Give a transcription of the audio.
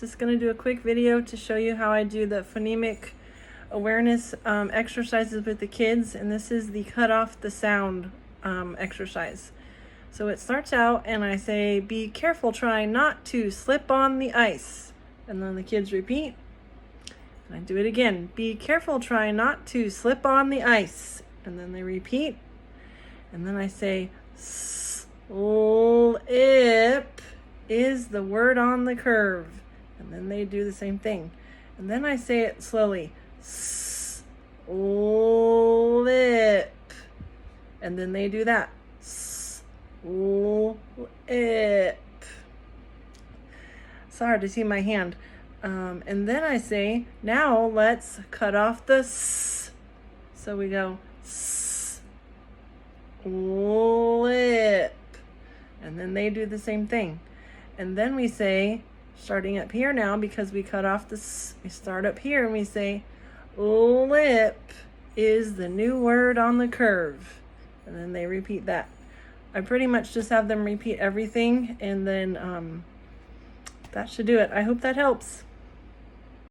Just going to do a quick video to show you how I do the phonemic awareness exercises with the kids, and this is the cut off the sound exercise. So it starts out and I say, be careful, try not to slip on the ice, and then the kids repeat, and I do it again, be careful, try not to slip on the ice, and then they repeat, and then I say, slip is the word on the curve. And then they do the same thing. And then I say it slowly. Slip. And then they do that. Slip. It's hard to see my hand. And then I say, now let's cut off the S. So we go slip. And then they do the same thing. And then we say, starting up here now, because we cut off the S, we start up here and we say, lip is the new word on the curve. And then they repeat that. I pretty much just have them repeat everything, and then that should do it. I hope that helps.